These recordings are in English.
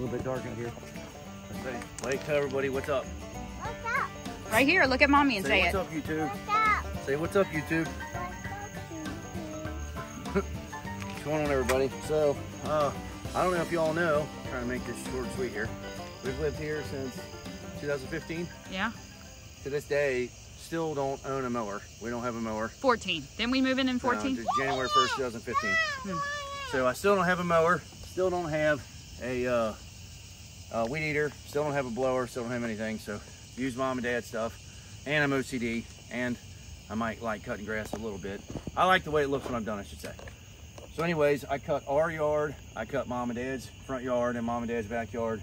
little bit dark out here. Let's say, Blake, tell everybody what's up. What's up? Right here, look at mommy and say what's it. Up, YouTube? What's up? Say what's up, YouTube. What's going on, everybody? So, I don't know if you all know, I'm trying to make this short and sweet here. We've lived here since 2015. Yeah. To this day, still don't own a mower. We don't have a mower. 14. Didn't we move in 14? January 1st, 2015. So I still don't have a mower. Still don't have a weed eater. Still don't have a blower. Still don't have anything. So use mom and dad's stuff. And I'm OCD. And I might like cutting grass a little bit. I like the way it looks when I'm done, I should say. So anyways, I cut our yard. I cut mom and dad's front yard and mom and dad's backyard.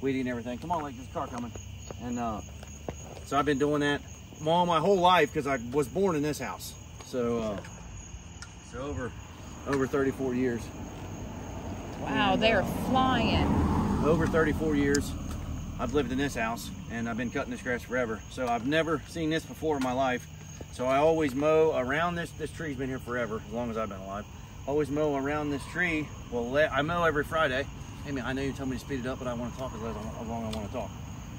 Weeding and everything. Come on, like there's a car coming. And so I've been doing that all my whole life because I was born in this house. So over 34 years. Wow, they're flying. Over 34 years I've lived in this house, and I've been cutting this grass forever. So I've never seen this before in my life. So I always mow around this. This tree's been here forever, as long as I've been alive. Always mow around this tree. Well, I mow every Friday. Amy, I know you told me to speed it up, but I want to talk as long as I want to talk.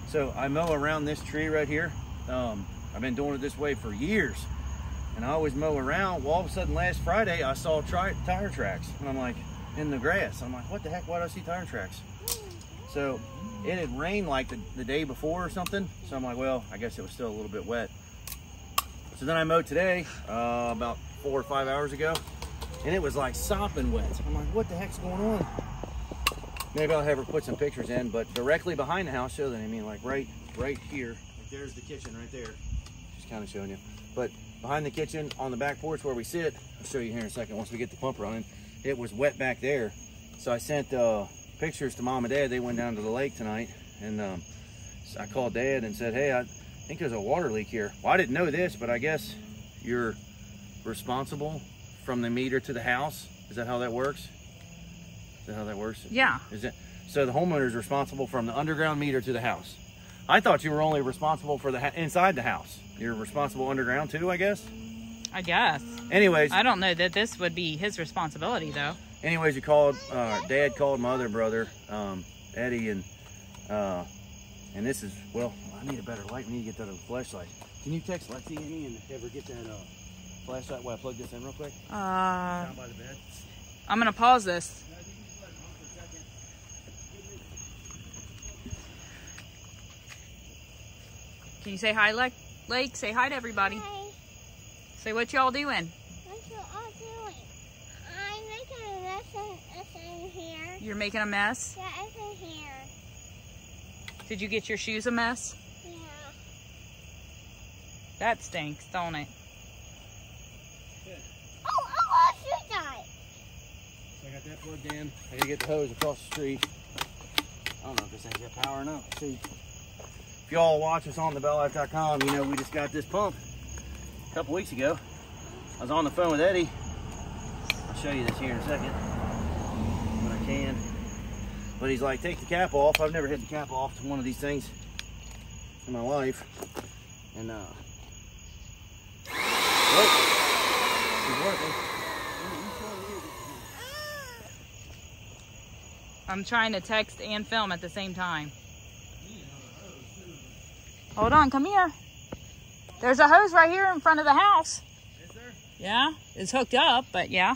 So I mow around this tree right here. I've been doing it this way for years, and I always mow around. Well, all of a sudden last Friday, I saw tire tracks, and I'm like, in the grass. I'm like, what the heck? Why do I see tire tracks? So it had rained like the day before or something. So I'm like, well, I guess it was still a little bit wet. So then I mowed today, about 4 or 5 hours ago, and it was like sopping wet. I'm like, what the heck's going on? Maybe I'll have her put some pictures in, but directly behind the house, show them, I mean, like right here, like there's the kitchen right there. Just kind of showing you. But behind the kitchen, on the back porch where we sit, I'll show you here in a second once we get the pump running, it was wet back there. So I sent pictures to mom and dad. They went down to the lake tonight, and so I called dad and said, hey, I think there's a water leak here. Well, I didn't know this, but I guess you're responsible from the meter to the house. Is that how that works? Is that how that works? Yeah. Is it? So the homeowner is responsible from the underground meter to the house. I thought you were only responsible for the inside the house. You're responsible underground too, I guess? I guess. Anyways. I don't know that this would be his responsibility though. Anyways, you called, dad called my other brother, Eddie, and this is, well, I need a better light. We need to get that other flashlight. Can you text Lexi, Amy, and have her get that flashlight while I plug this in real quick? Down by the bed. I'm gonna pause this. Can you say hi, Lake? Say hi to everybody. Hi. Say what y'all doing. What you all doing? I'm making a mess in here. You're making a mess? Yeah, it's in here. Did you get your shoes a mess? Yeah. That stinks, don't it? Oh, shoot that. So I got that plugged in. I gotta get the hose across the street. I don't know if this thing's got power or not. See, if y'all watch us on TheBellLife.com, you know we just got this pump a couple weeks ago. I was on the phone with Eddie. I'll show you this here in a second when I can. But he's like, take the cap off. I've never had the cap off to one of these things in my life. And it's working. I'm trying to text and film at the same time. Hold on, come here. There's a hose right here in front of the house. Is there? Yeah, it's hooked up, but yeah.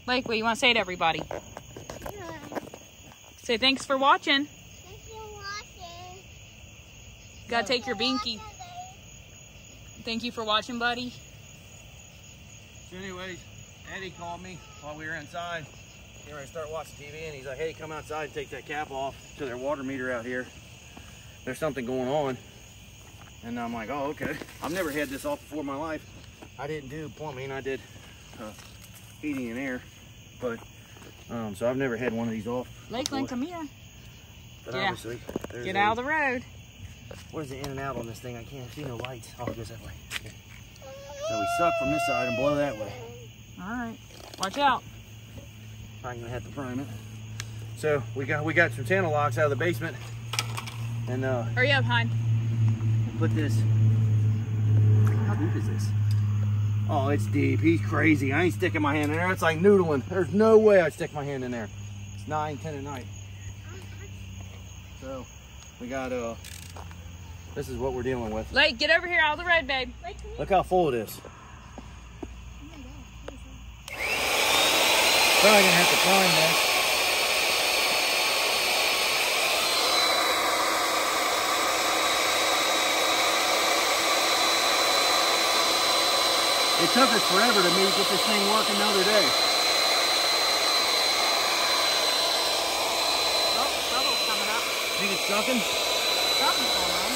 Lake, what do you want to say to everybody? Say thanks for watching. Thanks for watching. Gotta take your binky. Thank you for watching, buddy. So anyways, Eddie called me while we were inside. Here I start watching TV, and he's like, hey, come outside and take that cap off to their water meter out here. There's something going on. And I'm like, oh, okay. I've never had this off before in my life. I didn't do plumbing. I did heating and air. But, so I've never had one of these off. Lakeland, come here. But Yeah. obviously, Get out of the road. What is the in and out on this thing? I can't see no lights. Oh, it goes that way. Okay. So we suck from this side and blow that way. All right. Watch out. I'm gonna have to prime it. So we got some channel locks out of the basement, and Hurry up, hon. put this. How deep is this? Oh, it's deep. He's crazy. I ain't sticking my hand in there. It's like noodling. There's no way I'd stick my hand in there. 9, 10 at night. So we got this is what we're dealing with. Lake, get over here out of the road, babe. Look how full it is. Probably gonna have to prime this. It took us forever to get this thing working the other day. Oh, bubble's coming up. Think it's sucking? Something's going on.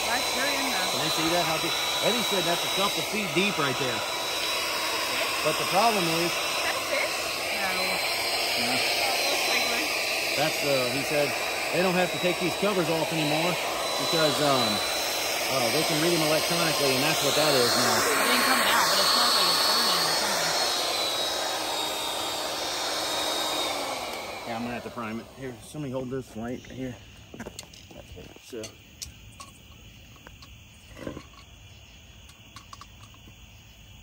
Right, you're in there. Can you see that? How deep? Eddie said that's a couple feet deep right there. But the problem is, Is that a fish? No. yeah, It looks like one. that's he said they don't have to take these covers off anymore because they can read them electronically, and that's what that is now. It ain't coming out, but it smells like it's burning or something. Yeah, I'm gonna have to prime it. Here, somebody hold this light here. That's it. So.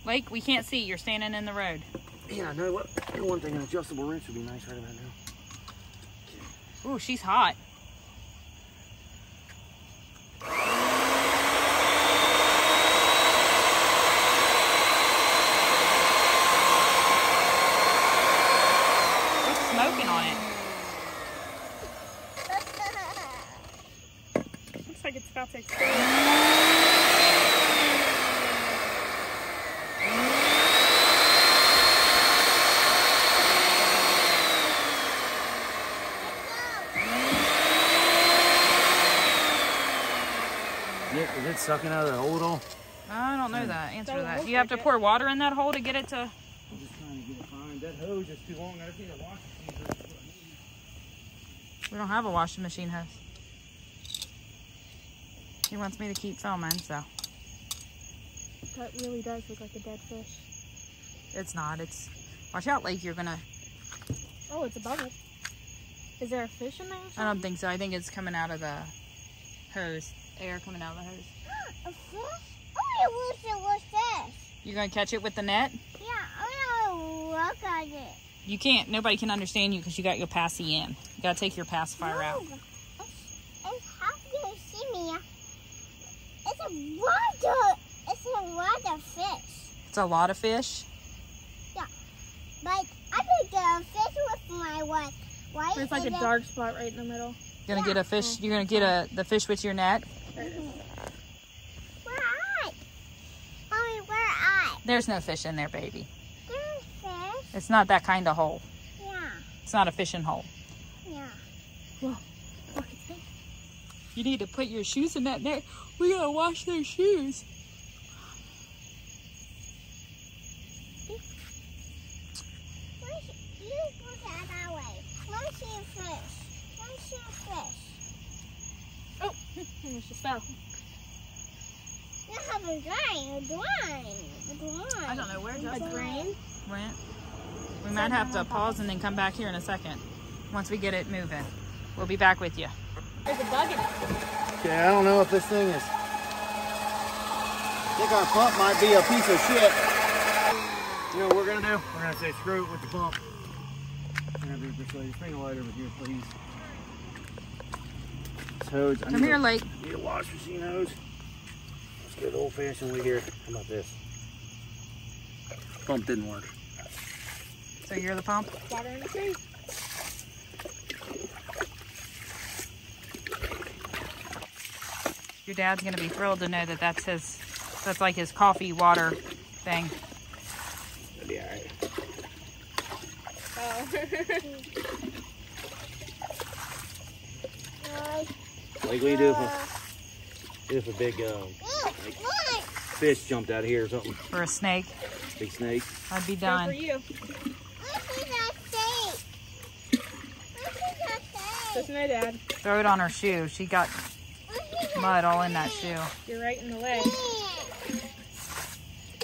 Lake, we can't see. You're standing in the road. Yeah, I know what. One thing, an adjustable wrench would be nice right about now. Ooh, she's hot. There's smoking on it. Looks like it's about to explode. Is it sucking out of the hole at all? I don't know that. Answer to that. Do you have to pour water in that hole to get it to? I'm just trying to get it primed. That hose is too long. I just need a washing machine. We don't have a washing machine hose. He wants me to keep filming, so. That really does look like a dead fish. It's not. It's. Watch out, Lake. You're gonna. Oh, it's a bubble. Is there a fish in there? I don't think so. I think it's coming out of the hose. Air coming out of the hose. A fish? Oh, it was fish. You're gonna catch it with the net? Yeah, I want to look at it. You can't. Nobody can understand you because you got your passy in. You gotta take your pacifier out. It's how you see me. It's a lot of fish. It's a lot of fish. Yeah, but I could get a fish with my one. Right? There's like a dark spot right in the middle. You're gonna get a fish. You're gonna get the fish with your net. Where at? Mommy, where at? There's no fish in there, baby. There's fish. It's not that kind of hole. Yeah, It's not a fishing hole. yeah. You need to put your shoes in that net. We gotta wash those shoes. You put that way. Let's see a fish. Let's see a fish. Oh, almost just fell. You have a drain. I don't know where A drain? Went. We might have to pause and then come back here in a second. Once we get it moving. We'll be back with you. There's a bug in it. Okay, I don't know if this thing is. I think our pump might be a piece of shit. You know what we're gonna do? We're gonna say screw it with the pump. We're gonna be persuaded. Bring a light over here, please. This hose. Come here, Lake. Need a wash machine hose. Let's get old fashioned way here. How about this? Pump didn't work. So you're the pump? Water in the tree. Your dad's gonna be thrilled to know that that's like his coffee water thing. That'll be alright. Oh. Like what do you do if a big fish jumped out of here or something? For a snake. Big snake. I'd be Good done. for you. Look at that snake. Look at that snake. Just no, Dad. Throw it on her shoe. She got Look at that mud all in that shoe. You're right in the way. snake.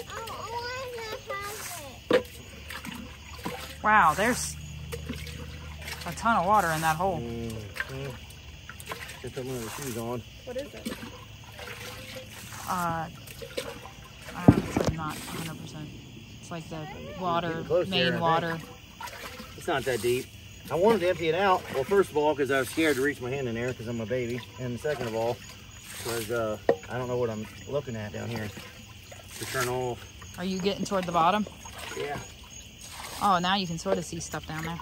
I want to have it. Wow, there's a ton of water in that hole. Get some of the shoes on. What is it? I'm not 100%. It's like the water, Close there, I main think. water. It's not that deep. I wanted to empty it out. Well, first of all, because I was scared to reach my hand in there because I'm a baby. And second of all, because I don't know what I'm looking at down here to turn off. Are you getting toward the bottom? Yeah. Oh, now you can sort of see stuff down there.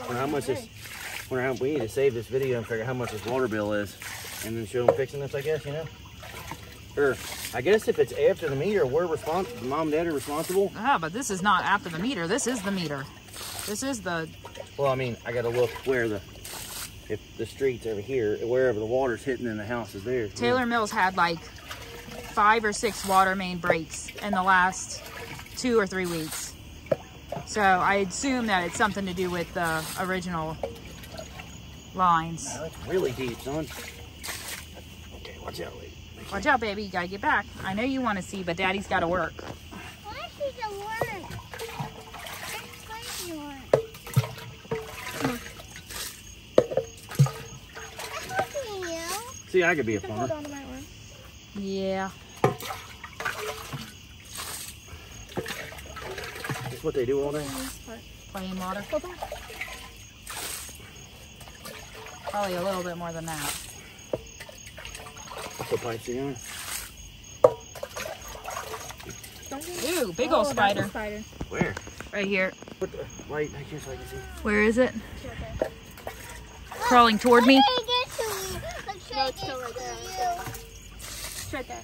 Wonder how much this, wonder how we need to save this video and figure out how much this water bill is, and then show them fixing this, I guess, you know? Or I guess if it's after the meter, we're responsible. Mom and Dad are responsible. Ah, but this is not after the meter. This is the meter. This is the. Well, I mean, I got to look where if the street's over here, wherever the water's hitting in the house is there. Taylor Mills had like 5 or 6 water main breaks in the last 2 or 3 weeks. So I assume that it's something to do with the original lines. That's really deep, son. Okay, watch out, lady. Watch out, baby. You gotta get back. I know you want to see, but Daddy's got to work. Why is she the work? That's crazy work. I'm looking at you. See, I could be a Hold plumber. on to my arm. Yeah. That's what they do all day. Plain water. Hold on. Probably a little bit more than that. Put pipes together. Don't get Ooh, big Oh, old that's a spider. spider. Where? Right here. Put the light back here so I can see. Where is it? It's right there. Crawling toward me. I'm trying to get to you. I'm trying No, to it's still get right to there. you. It's right there.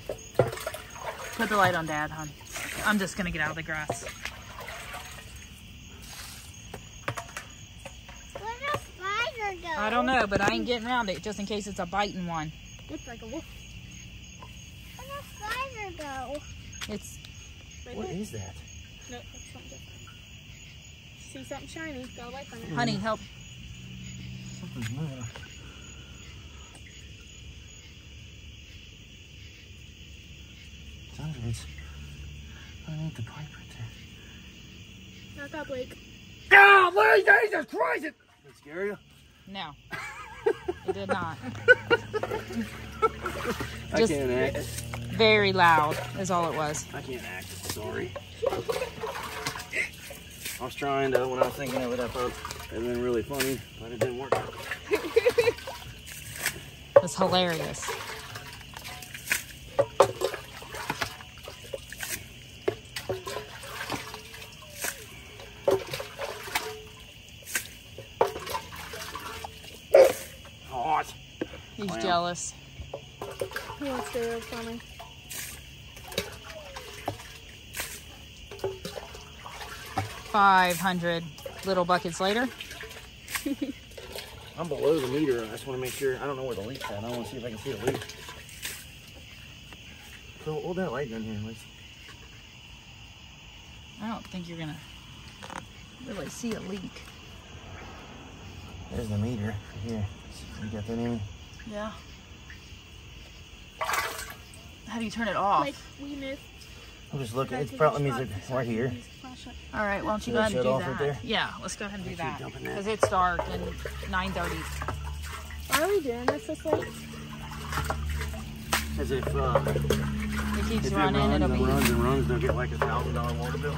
Put the light on, Dad, hon. I'm just gonna get out of the grass. Where'd the spider go? I don't know, but I ain't getting around it just in case it's a biting one. Looks like a wolf. Where'd the spider go? It's Right What there. is that? No, that's something different. See something shiny. Got a light on it. honey, help. Something's moving. It's underneath. Underneath the pipe right there. Not that Blake. Ah, Lord Jesus Christ! Did that scare you? No, it did not. I Just- can't act. Very loud is all it was. I can't act. Sorry. I was trying to, when I was thinking of it, I thought it would have been really funny, but it didn't work out. It was hilarious. Hot. He's Wow. jealous. He wants to go for me. $500 little buckets later. I'm below the meter. I just want to make sure. I don't know where the leak's at. I want to see if I can see the leak. So hold that light down here, Liz. I don't think you're gonna really see a leak. There's the meter here. You got that in? Yeah. How do you turn it off? Like, we missed. I'm just looking. It probably means it's right here. All right, why don't you Should go I ahead and shut do off right that? there? Yeah, let's go ahead and do Make sure that. you're dumping that. Because it's dark and 9:30. Why are we doing this late? Because if It keeps it running, runs it'll and be. runs and runs, they'll get like $1,000 water bill.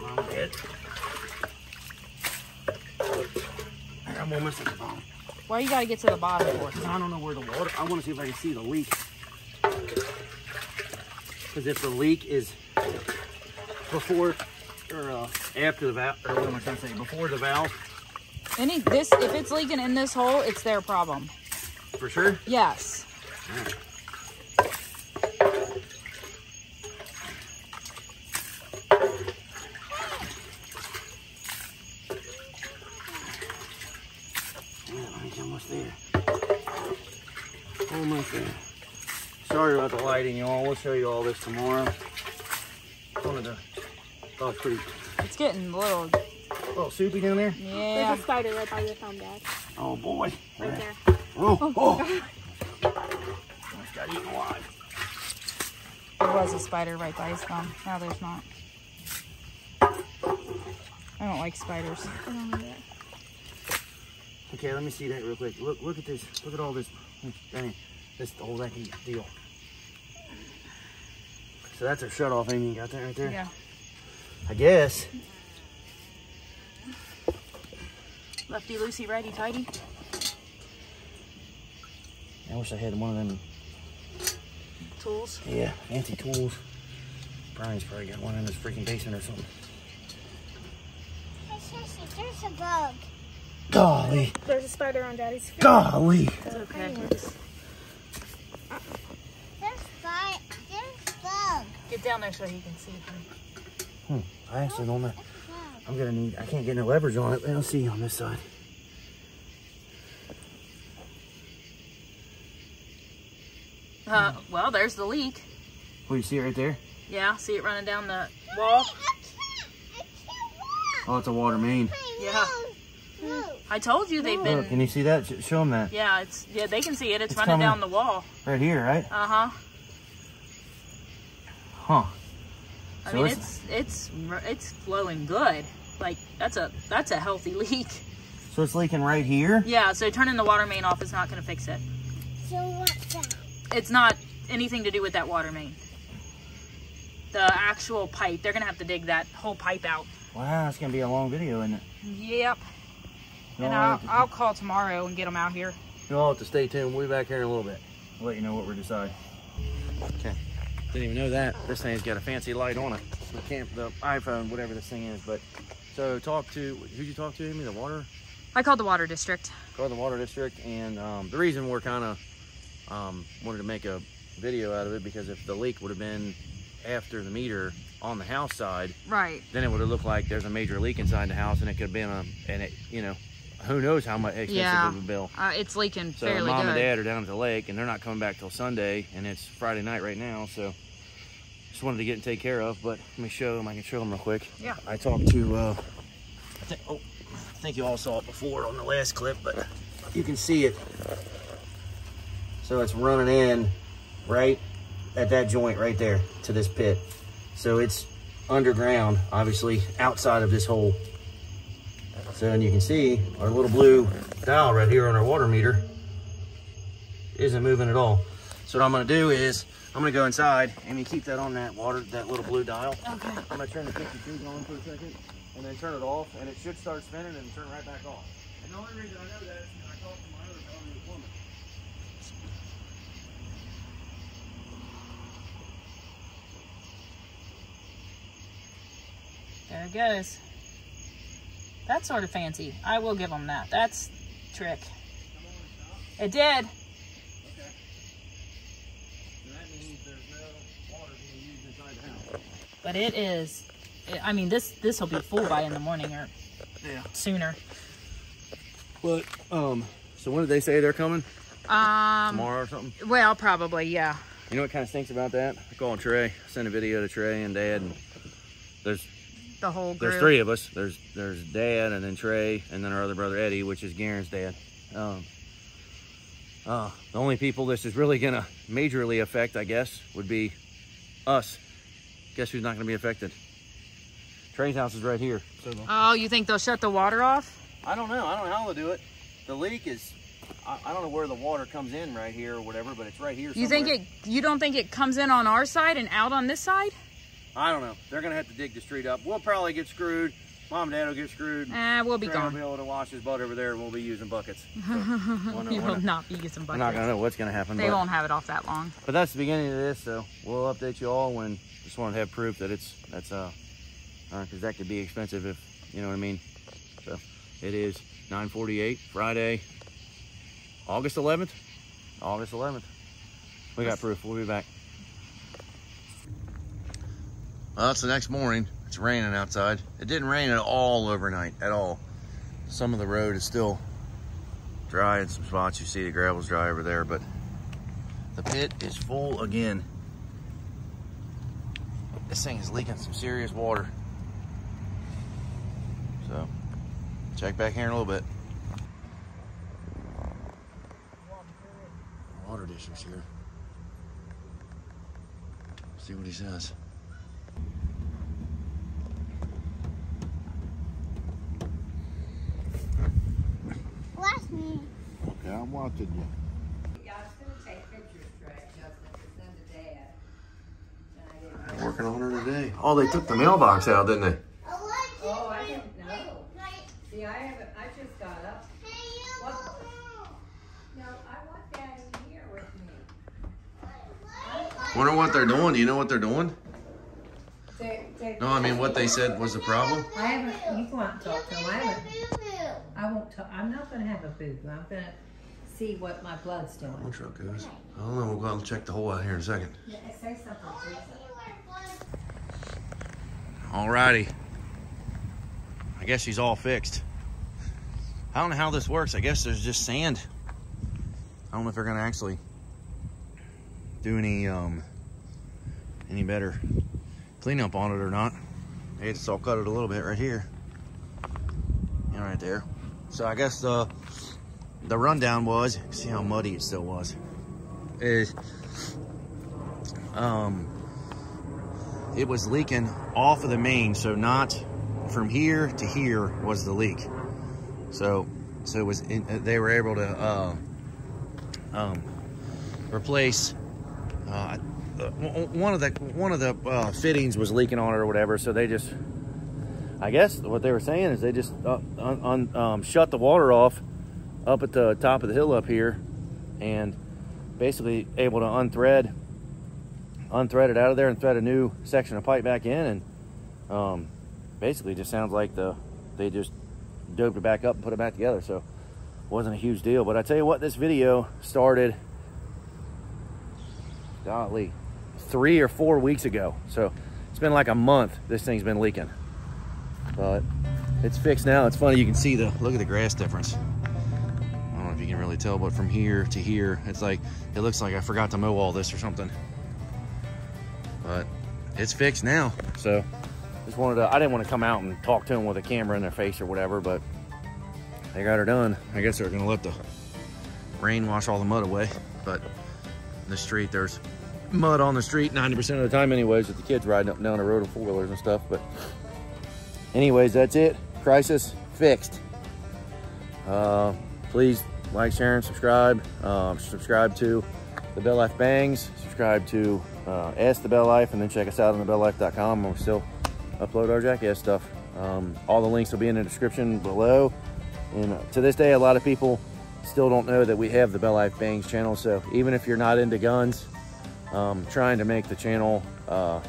Mom, Dad. I'm almost at the bottom. Why you gotta get to the bottom for? I don't know where the water. I want to see if I can see the leak. Because if the leak is before or after the valve, or what am I trying to say? Before the valve, If it's leaking in this hole, it's their problem. for sure. Yes. Yeah, he's almost there. Almost there. Sorry about the lighting, y'all. We'll show you all this tomorrow. Thought it was pretty It's getting a little. soupy down there. Yeah. There's a spider right by your thumb, Dad. Oh boy. Right there. Oh. Almost got eaten alive. There was a spider right by his thumb. Now there's not. I don't like spiders. I don't know that. Okay, let me see that real quick. Look at this. Look at all this. This whole that deal. So that's a shut off thing you got that right there? Yeah. I guess. Lefty loosey, righty tighty. I wish I had one of them. Tools. Yeah, fancy tools. Brian's probably got one in his freaking basement or something. Hey, Sissy, there's a bug. Golly. There's a spider on Daddy's feet. Golly. It's okay. There's bug. Get down there so he can see. I actually don't know. I can't get no leverage on it. Let's see on this side. Well, there's the leak. Oh, you see it right there? Yeah, see it running down the wall? I can't walk. Oh, it's a water main. Yeah. I told you they've Look, been. can you see that? Show them that. Yeah, they can see it. It's running coming. down the wall. Right here, right? Uh-huh. Huh. I So mean, it's flowing good. Like that's a healthy leak. So it's leaking right here? Yeah, so turning the water main off is not going to fix it. So what's that? It's not anything to do with that water main. The actual pipe, they're going to have to dig that whole pipe out. Wow, it's going to be a long video, isn't it? Yep. And No, I'll call tomorrow and get them out here. You'll have to stay tuned. We'll be back here in a little bit. We'll let you know what we're deciding. Okay. Didn't even know that. This thing's got a fancy light on it. The iPhone, whatever this thing is. But so who'd you talk to? I mean, the water? I called the water district. Called the water district, and the reason we're kind of wanted to make a video out of it because if the leak would have been after the meter on the house side, Right. then it would have looked like there's a major leak inside the house, and it could have been who knows how much expensive of a bill. It's leaking So fairly mom good. and dad are down at the lake, and they're not coming back till Sunday, and it's Friday night right now, so just wanted to get and take care of. But let me show them. I can show them real quick. Yeah. I talked to I think you all saw it before on the last clip, but you can see it. So it's running in right at that joint right there to this pit. So it's underground, obviously outside of this hole. So, and you can see our little blue dial right here on our water meter isn't moving at all. So what I'm gonna do is, I'm gonna go inside and you keep that on that little blue dial. Okay. I'm gonna turn the 52 on for a second and then turn it off, and it should start spinning and turn right back off. And the only reason I know that is because I talked to my other fellow who's woman. There it goes. That's sort of fancy. I will give them that. That's trick. It did. Okay. So that means there's no water being used inside the house. But it is. I mean, this will be full by in the morning or sooner. But so when did they say they're coming? Tomorrow or something? Well, probably, yeah. You know what kind of stinks about that? I called Trey. I sent a video to Trey and Dad, and there's The whole group. There's three of us. There's Dad, and then Trey, and then our other brother Eddie, which is Garen's dad. The only people this is really gonna majorly affect, I guess, would be us. Guess who's not gonna be affected? Trey's house is right here. So Oh, you think they'll shut the water off? I don't know. I don't know how they'll do it. The leak is, I don't know where the water comes in right here or whatever, but it's right here somewhere. You don't think it comes in on our side and out on this side? I don't know. They're gonna have to dig the street up. We'll probably get screwed. Mom and Dad will get screwed. We'll be Trey will gone. be able to wash his butt over there, and we'll be using buckets. So, You will not be using we're buckets. not gonna know what's gonna happen. They won't have it off that long. But that's the beginning of this, so we'll update you all when. Just wanted to have proof that that's because that could be expensive if you know what I mean. So it is 9:48 Friday, August 11th. August 11th. We got proof. We'll be back. Well, it's the next morning. It's raining outside. It didn't rain at all overnight, at all. Some of the road is still dry in some spots. You see the gravel's dry over there, but the pit is full again. This thing is leaking some serious water. So, check back here in a little bit. Water district's here. See what he says. Watch me. Okay, I'm watching you. Yeah, I was going to take pictures, Justin, to send to Dad. And I Working on her today. Oh, they took the mailbox out, didn't they? Oh, I didn't know. See, I just got up. What? No, I want Daddy here with me. Wonder what they're doing. Do you know what they're doing? No, I mean what they said was the problem. I haven't, you go out and talk to them. I won't talk, I'm not gonna have a boo-boo. I'm gonna see what my blood's doing. Which truck goes? I don't know. We'll go out and check the hole out here in a second. Yeah, say something, please. Alrighty. I guess she's all fixed. I don't know how this works. I guess there's just sand. I don't know if they're gonna actually do any better cleanup on it or not. Hey, it's all cut it a little bit right here. And right there. So I guess the rundown was, see how muddy it still was, is it was leaking off of the main, so not from here to here was the leak. So it was they were able to replace one of the fittings was leaking on it or whatever. So they just, I guess what they were saying is they just shut the water off up at the top of the hill up here, and basically able to unthread it out of there and thread a new section of pipe back in, and basically just sounds like they just doped it back up and put it back together. So it wasn't a huge deal. But I tell you what, this video started, golly, 3 or 4 weeks ago. So it's been like a month this thing's been leaking, but it's fixed now. It's funny, you can see look at the grass difference. I don't know if you can really tell, but from here to here, it's like, it looks like I forgot to mow all this or something. But it's fixed now. So just I didn't want to come out and talk to them with a camera in their face or whatever, but they got her done. I guess they're gonna let the rain wash all the mud away. But in the street, there's mud on the street 90% of the time anyways, with the kids riding up and down the road with four-wheelers and stuff. But anyways, that's it. Crisis fixed. Please like, share, and subscribe. Subscribe to the BellLife Bangs. Subscribe to Ask the BellLife, and then check us out on TheBellLife.com, where we still upload our Jackass stuff. All the links will be in the description below. And to this day, a lot of people still don't know that we have the BellLife Bangs channel. So even if you're not into guns, trying to make the channel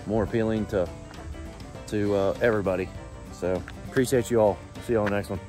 more appealing to everybody. So appreciate you all. See you on the next one.